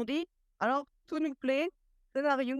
m'ont dit: «Alors, tout nous plaît, scénario,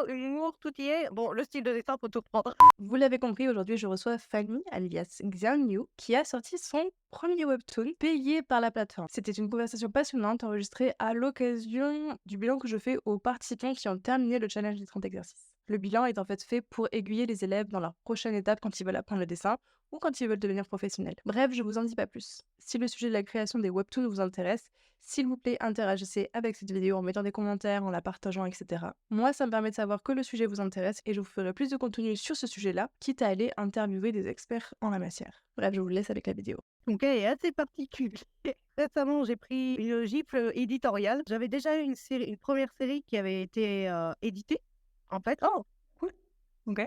humour, tout y est. Bon, le style de dessin, faut tout reprendre». Vous l'avez compris, aujourd'hui, je reçois Fanny, alias Xiangyu, qui a sorti son premier webtoon payé par la plateforme. C'était une conversation passionnante enregistrée à l'occasion du bilan que je fais aux participants qui ont terminé le challenge des 30 exercices. Le bilan est en fait fait pour aiguiller les élèves dans leur prochaine étape quand ils veulent apprendre le dessin ou quand ils veulent devenir professionnels. Bref, je vous en dis pas plus. Si le sujet de la création des webtoons vous intéresse, s'il vous plaît, interagissez avec cette vidéo en mettant des commentaires, en la partageant, etc. Moi, ça me permet de savoir que le sujet vous intéresse et je vous ferai plus de contenu sur ce sujet-là, quitte à aller interviewer des experts en la matière. Bref, je vous laisse avec la vidéo. Mon cas est assez particulier. Récemment, j'ai pris une gifle éditoriale. J'avais déjà eu une première série qui avait été, éditée, en fait, Oh, cool. Ok.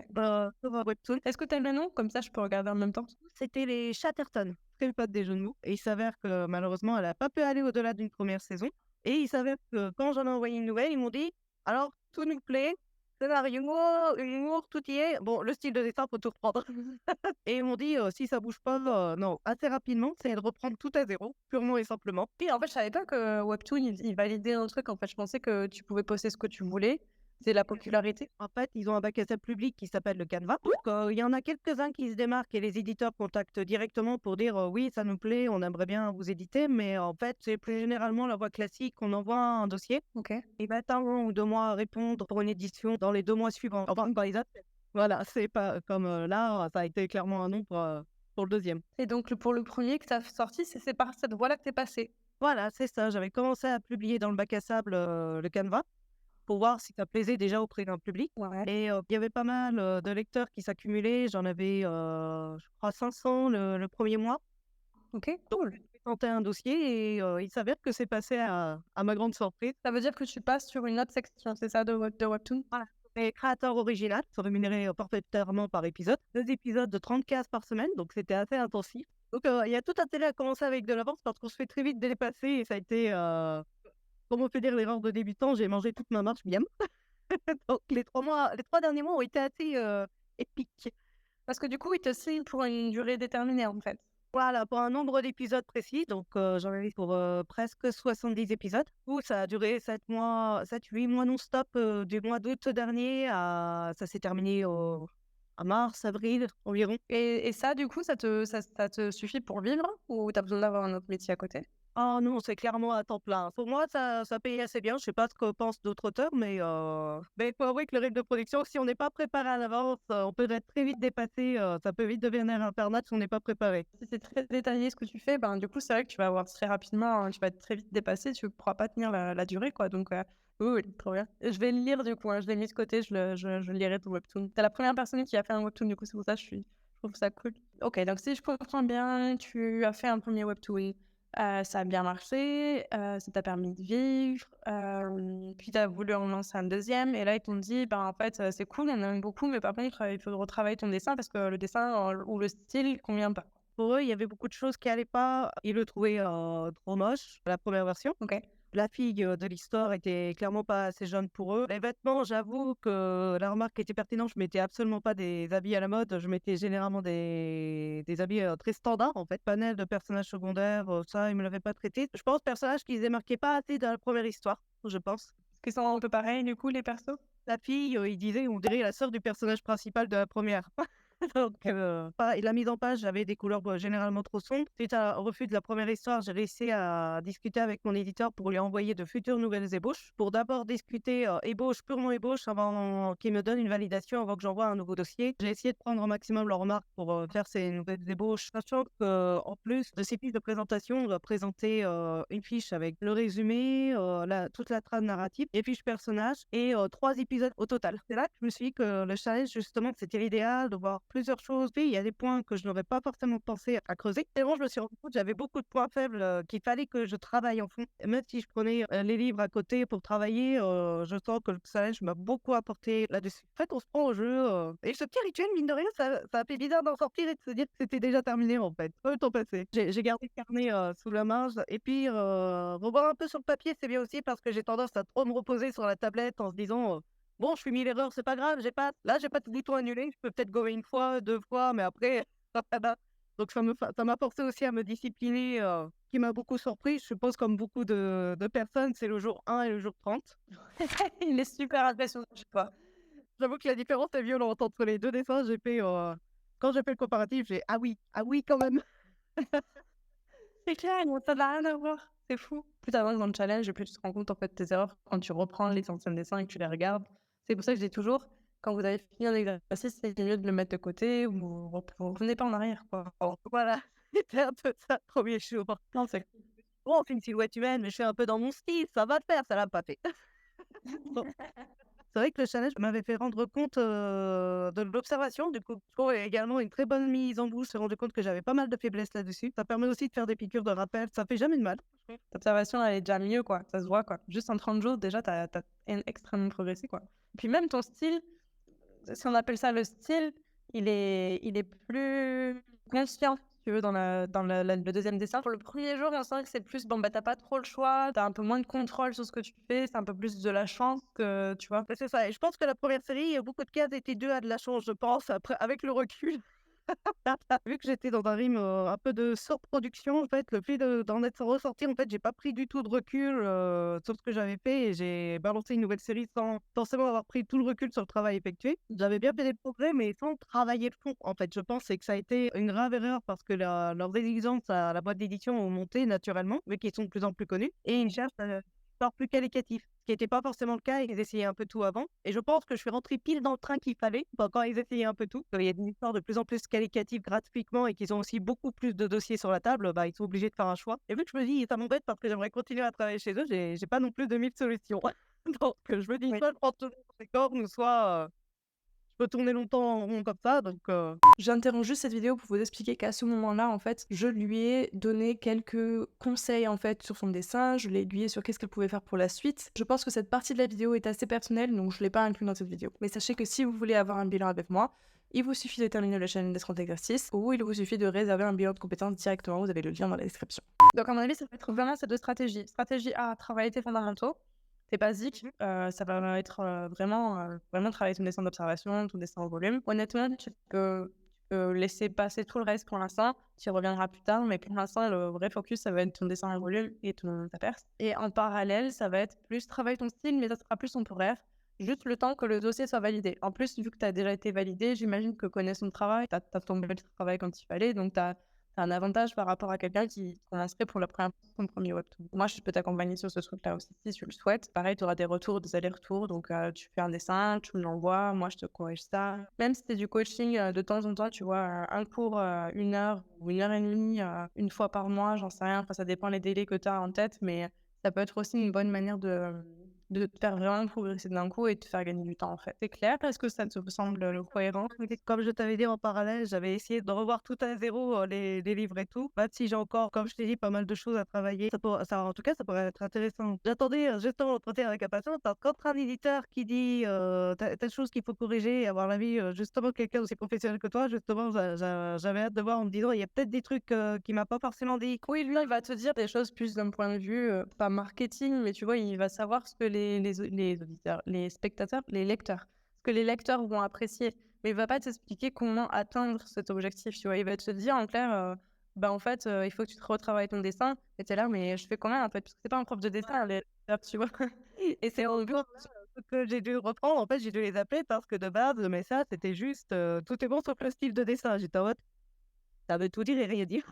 sur un webtoon. Est-ce que tu as le nom? Comme ça, je peux regarder en même temps. C'était les Chatterton, très pote des jeux de mots. Et il s'avère que malheureusement, elle a pas pu aller au-delà d'une première saison. Et il s'avère que quand j'en ai envoyé une nouvelle, ils m'ont dit: «Alors, tout nous plaît, scénario, humour, tout y est. Bon, le style de dessin, faut tout reprendre». Et ils m'ont dit: «Si ça bouge pas, non». Assez rapidement, c'est de reprendre tout à zéro, purement et simplement. Puis en fait, je savais pas que Webtoon, il validait un truc. En fait, je pensais que tu pouvais poster ce que tu voulais. C'est la popularité. En fait, ils ont un bac à sable public qui s'appelle le Canva. Donc, il y en a quelques-uns qui se démarquent et les éditeurs contactent directement pour dire: «Oui, ça nous plaît, on aimerait bien vous éditer». Mais en fait, c'est plus généralement la voie classique. On envoie un dossier, Ok. ils mettent 1 ou 2 mois à répondre pour une édition dans les 2 mois suivants. Enfin, dans les appels. Voilà, c'est pas comme, là, ça a été clairement un non pour le deuxième. Et donc, pour le premier que tu as sorti, c'est par cette voie-là que tu es passé. Voilà, c'est ça. J'avais commencé à publier dans le bac à sable, le Canva, pour voir si ça plaisait déjà auprès d'un public. Ouais. Et il y avait pas mal, de lecteurs qui s'accumulaient. J'en avais, je crois 500 le 1er mois. Ok, Donc cool. j'ai tenté un dossier et il s'avère que c'est passé à ma grande surprise. Ça veut dire que tu passes sur une autre section, c'est ça, de Webtoon? Voilà, c'est créateur original, sont rémunérés, forfaitairement par épisode. 2 épisodes de 30 cases par semaine, donc c'était assez intensif. Donc il y a tout intérêt à commencer avec de l'avance parce qu'on se fait très vite dépasser et ça a été, comme on peut dire, l'erreur de débutant. J'ai mangé toute ma marche bien. Donc les 3 derniers mois ont été assez, épiques. Parce que du coup, ils te signent pour une durée déterminée, en fait. Voilà, pour un nombre d'épisodes précis, donc j'en avais pour, presque 70 épisodes. Où ça a duré 7 mois, 7-8 mois non-stop, du mois d'août dernier à ça s'est terminé au à mars, avril environ. Et ça, du coup, ça te suffit pour vivre ou tu as besoin d'avoir un autre métier à côté? Ah non, c'est clairement à temps plein. Pour moi, ça paye assez bien. Je sais pas ce que pensent d'autres auteurs, mais il faut avouer que le rythme de production, si on n'est pas préparé à l'avance, on peut être très vite dépassé, ça peut vite devenir infernal si on n'est pas préparé. Si c'est très détaillé ce que tu fais, ben, du coup, c'est vrai que tu vas avoir très rapidement, tu vas être très vite dépassé, tu ne pourras pas tenir la durée, quoi. Donc, oui, oui, trop bien. Je vais le lire, du coup, hein, je l'ai mis de côté, je lirai ton webtoon. Tu es la première personne qui a fait un webtoon, du coup, c'est pour ça que je trouve ça cool. Ok, donc si je comprends bien, tu as fait un premier webtoon, ça a bien marché, ça t'a permis de vivre, puis tu as voulu en lancer un deuxième, et là, ils t'ont dit, ben, en fait, c'est cool, on aime beaucoup, mais par contre, il faut retravailler ton dessin parce que le dessin ou le style convient pas. Pour eux, il y avait beaucoup de choses qui allaient pas. Ils le trouvaient, trop moche, la première version. OK. La fille, de l'histoire était clairement pas assez jeune pour eux. Les vêtements, j'avoue que la remarque était pertinente. Je mettais absolument pas des habits à la mode. Je mettais généralement des habits, très standards, en fait. Panel de personnages secondaires, ça, ils me l'avaient pas traité. Je pense, personnages qui se démarquaient pas assez dans la première histoire, je pense. Est-ce qu'ils sont un peu pareils, du coup, les persos? La fille, il disait, on dirait la sœur du personnage principal de la première. Donc pas et la mise en page, j'avais des couleurs, généralement trop sombres. Suite à un refus de la première histoire, j'ai réussi à discuter avec mon éditeur pour lui envoyer de futures nouvelles ébauches. Pour d'abord discuter, ébauche, purement ébauche, avant qu'il me donne une validation, avant que j'envoie un nouveau dossier. J'ai essayé de prendre au maximum leurs remarques pour, faire ces nouvelles ébauches, sachant qu'en plus de ces fiches de présentation, on doit présenter, une fiche avec le résumé, toute la trame narrative, les fiches personnages et 3 épisodes au total. C'est là que je me suis dit que le challenge, justement, c'était l'idéal de voir plusieurs choses. Oui, il y a des points que je n'aurais pas forcément pensé à creuser. Et bon, je me suis rendu compte que j'avais beaucoup de points faibles, qu'il fallait que je travaille en fond. Et même si je prenais, les livres à côté pour travailler, je sens que le challenge m'a beaucoup apporté là-dessus. En fait, on se prend au jeu, et ce petit rituel, mine de rien, ça a fait bizarre d'en sortir et de se dire que c'était déjà terminé, en fait. Pas le temps passé. J'ai gardé le carnet, sous la main et puis, revoir un peu sur le papier, c'est bien aussi parce que j'ai tendance à trop me reposer sur la tablette en se disant, «Bon, je fais 1000 erreurs, c'est pas grave, j'ai pas de bouton annulé, je peux peut-être gommer 1 fois, 2 fois, mais après, ça va». Donc ça m'a forcé aussi à me discipliner, qui m'a beaucoup surpris. Je suppose comme beaucoup de personnes, c'est le jour 1 et le jour 30. Il est super impressionnant, je sais pas. J'avoue que la différence est violente entre les 2 dessins. Quand j'ai fait le comparatif, ah oui quand même. C'est clair, non, ça n'a rien à voir. C'est fou. Plus t'avances dans le challenge et plus tu te rends compte en fait de tes erreurs quand tu reprends les anciens dessins et que tu les regardes. C'est pour ça que je dis toujours, quand vous avez fini un exercice, c'est mieux de le mettre de côté ou vous revenez pas en arrière, quoi. Bon, voilà, c'était un peu ça le 1er jour. Non, c'est Bon, on fait une silhouette humaine, mais je suis un peu dans mon style, ça va le faire, ça l'a pas fait. Bon, c'est vrai que le challenge m'avait fait rendre compte, de l'observation, du coup, je trouve également une très bonne mise en bouche. Je me suis rendu compte que j'avais pas mal de faiblesses là-dessus. Ça permet aussi de faire des piqûres de rappel, ça fait jamais de mal. l'observation, elle est déjà mieux, quoi. Ça se voit, quoi. Juste en 30 jours, déjà, t'as extrêmement progressé, quoi. Puis même ton style, si on appelle ça le style, il est plus conscient, si tu veux, le deuxième dessin. Pour le premier jour, on sent que c'est plus, bon, bah, t'as pas trop le choix, t'as un peu moins de contrôle sur ce que tu fais, c'est un peu plus de la chance que, tu vois. Bah, c'est ça et je pense que la première série, beaucoup de cases étaient dues à de la chance, je pense. Après, avec le recul, vu que j'étais dans un rythme, un peu de surproduction, en fait, le fait d'en être ressorti, en fait, j'ai pas pris du tout de recul, sur ce que j'avais fait et j'ai balancé une nouvelle série sans forcément avoir pris tout le recul sur le travail effectué. J'avais bien fait des progrès, mais sans travailler le fond, en fait. Je pense c'est que ça a été une grave erreur parce que leurs exigences à la boîte d'édition ont monté naturellement, vu qu'ils sont de plus en plus connus et ils cherchent encore plus qualitatif, ce qui était pas forcément le cas. Ils essayaient un peu tout avant et je pense que je suis rentrée pile dans le train qu'il fallait, bah, quand ils essayaient un peu tout. Il y a des histoires de plus en plus qualitatives graphiquement et qu'ils ont aussi beaucoup plus de dossiers sur la table, bah, ils sont obligés de faire un choix et vu que je me dis: «Ça m'embête parce que j'aimerais continuer à travailler chez eux», j'ai pas non plus 2000 solutions. Donc je me dis: Oui. soit je prends tout les cornes ou soit, je peux tourner longtemps en rond comme ça donc J'interromps juste cette vidéo pour vous expliquer qu'à ce moment-là, en fait, je lui ai donné quelques conseils, en fait, sur son dessin. Je l'ai aiguillé sur qu'est-ce qu'elle pouvait faire pour la suite. Je pense que cette partie de la vidéo est assez personnelle, donc je l'ai pas inclus dans cette vidéo. Mais sachez que si vous voulez avoir un bilan avec moi, il vous suffit de terminer le challenge des 30 exercices ou il vous suffit de réserver un bilan de compétences directement. Vous avez le lien dans la description. Donc, à mon avis, ça va être vraiment ces deux stratégies. Stratégie A, travailler tes fondamentaux, tes basiques. Ça va être vraiment travailler ton dessin d'observation, ton dessin au volume. Honnêtement, tu peux laisser passer tout le reste pour l'instant. Tu y reviendras plus tard, mais pour l'instant, le vrai focus, ça va être ton dessin en volume et ta perce. Et en parallèle, ça va être plus travailler ton style, mais ça sera plus temporaire. Juste le temps que le dossier soit validé. En plus, vu que tu as déjà été validé, j'imagine que connaissant ton travail, tu as tombé le travail quand il fallait, donc tu as un avantage par rapport à quelqu'un qui commencerait pour la première fois son premier webtoon. Moi, je peux t'accompagner sur ce truc-là aussi, si tu le souhaites. Pareil, tu auras des retours, des allers-retours. Donc, tu fais un dessin, tu me l'envoies, moi, je te corrige ça. Même si c'est du coaching, de temps en temps, tu vois, un cours, 1 heure ou 1 heure et demie, 1 fois par mois, j'en sais rien. Enfin, ça dépend les délais que tu as en tête, mais ça peut être aussi une bonne manière de te faire vraiment progresser d'un coup et de te faire gagner du temps, en fait. C'est clair? Est-ce que ça te semble cohérent? Comme je t'avais dit en parallèle, j'avais essayé de revoir tout à zéro, les livres et tout. Même si j'ai encore, comme je t'ai dit, pas mal de choses à travailler, en tout cas, ça pourrait être intéressant. J'attendais, justement l'entretien avec impatience parce qu'entre un éditeur qui dit, telle chose qu'il faut corriger et avoir l'avis, justement de quelqu'un aussi professionnel que toi, justement, j'avais hâte de voir en me disant: «Il y a peut-être des trucs, qu'il m'a pas forcément dit». Oui, lui, il va te dire des choses plus d'un point de vue, pas marketing, mais tu vois, il va savoir ce que les auditeurs, les spectateurs, les lecteurs, ce que les lecteurs vont apprécier. Mais il va pas t'expliquer comment atteindre cet objectif, tu vois? Il va te dire en clair, bah, en fait, il faut que tu te retravailles ton dessin et tu es là: «Mais je fais comment en fait?» Parce que c'est pas un prof de dessin, les lecteurs, tu vois? Et c'est en gros Ce que j'ai dû reprendre, en fait, j'ai dû les appeler parce que de base, le message, c'était juste, «Tout est bon sauf le style de dessin». J'étais en mode: «Ça veut tout dire et rien dire».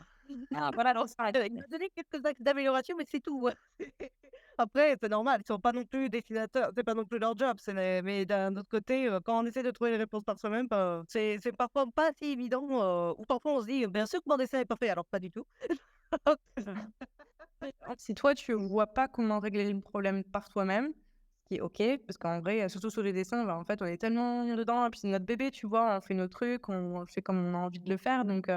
ah voilà, donc ça Il m'a donné quelques axes d'amélioration, mais c'est tout, ouais. Après, c'est normal, ils sont pas non plus dessinateurs, c'est pas non plus leur job, mais d'un autre côté, quand on essaie de trouver les réponses par soi-même, bah, c'est parfois pas si évident, ou parfois on se dit: «Bien sûr que mon dessin est parfait», alors pas du tout. Si toi, tu vois pas comment régler le problème par toi-même, ce qui est OK, parce qu'en vrai, surtout sur les dessins, bah, en fait, on est tellement dedans et puis c'est notre bébé, tu vois? On fait nos trucs, on le fait comme on a envie de le faire donc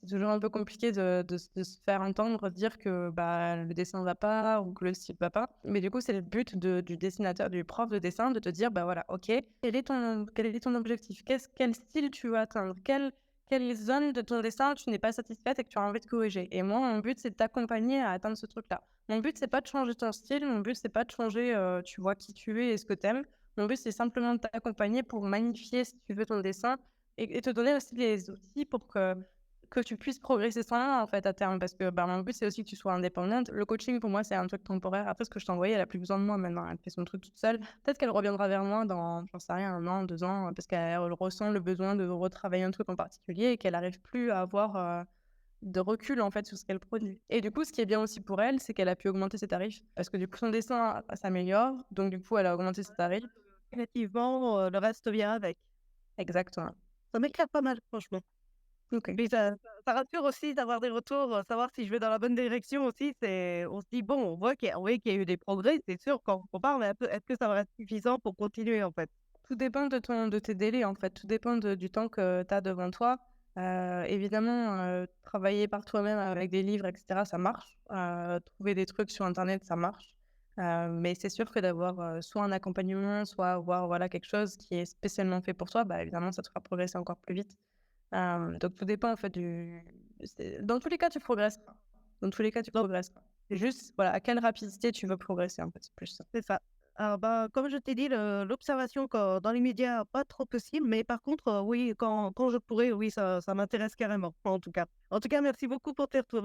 c'est toujours un peu compliqué de se faire entendre dire que, bah, le dessin va pas ou que le style va pas. Mais du coup, c'est le but du dessinateur, du prof de dessin de te dire: «Bah, voilà, OK, quel est ton objectif? Quel style tu veux atteindre? Quelle zone de ton dessin tu n'es pas satisfaite et que tu as envie de corriger?» Et moi, mon but, c'est de t'accompagner à atteindre ce truc-là. Mon but, c'est pas de changer ton style, mon but, c'est pas de changer, tu vois, qui tu es et ce que tu aimes. Mon but, c'est simplement de t'accompagner pour magnifier, si tu veux, ton dessin et te donner aussi les outils pour que que tu puisses progresser sans moi, en fait, à terme. Parce que, bah, mon but, c'est aussi que tu sois indépendante. Le coaching, pour moi, c'est un truc temporaire. Après, ce que je t'ai envoyé, elle a plus besoin de moi maintenant. Elle fait son truc toute seule. Peut-être qu'elle reviendra vers moi dans, j'en sais rien, 1 an, 2 ans, parce qu'elle ressent le besoin de retravailler un truc en particulier et qu'elle arrive plus à avoir, de recul, en fait, sur ce qu'elle produit. Et du coup, ce qui est bien aussi pour elle, c'est qu'elle a pu augmenter ses tarifs. Parce que du coup, son dessin, s'améliore. Donc du coup, elle a augmenté ses tarifs. Créativement, le reste vient avec. Exactement. Ça m'éclaire pas mal, franchement. OK. Puis ça rassure aussi d'avoir des retours, savoir si je vais dans la bonne direction aussi. On se dit: «Bon, on voit qu'il y a eu des progrès, c'est sûr, quand on compare, mais est-ce que ça va être suffisant pour continuer, en fait?» Tout dépend de tes délais, en fait. Tout dépend du temps que tu as devant toi. Évidemment, travailler par toi-même avec des livres et cetera, ça marche. Trouver des trucs sur internet, ça marche. Mais c'est sûr que d'avoir, soit un accompagnement, soit avoir, voilà, quelque chose qui est spécialement fait pour toi, bah, évidemment, ça te fera progresser encore plus vite. Donc tout dépend, en fait, dans tous les cas, tu progresseras. Dans tous les cas, tu Donc progresseras. C'est juste, voilà, à quelle rapidité tu veux progresser, en fait, c'est plus ça. c'est ça. Alors, bah, comme je t'ai dit, l'observation dans les médias, pas trop possible, mais par contre, oui, quand je pourrai, oui, ça m'intéresse carrément, en tout cas. En tout cas, merci beaucoup pour tes retours.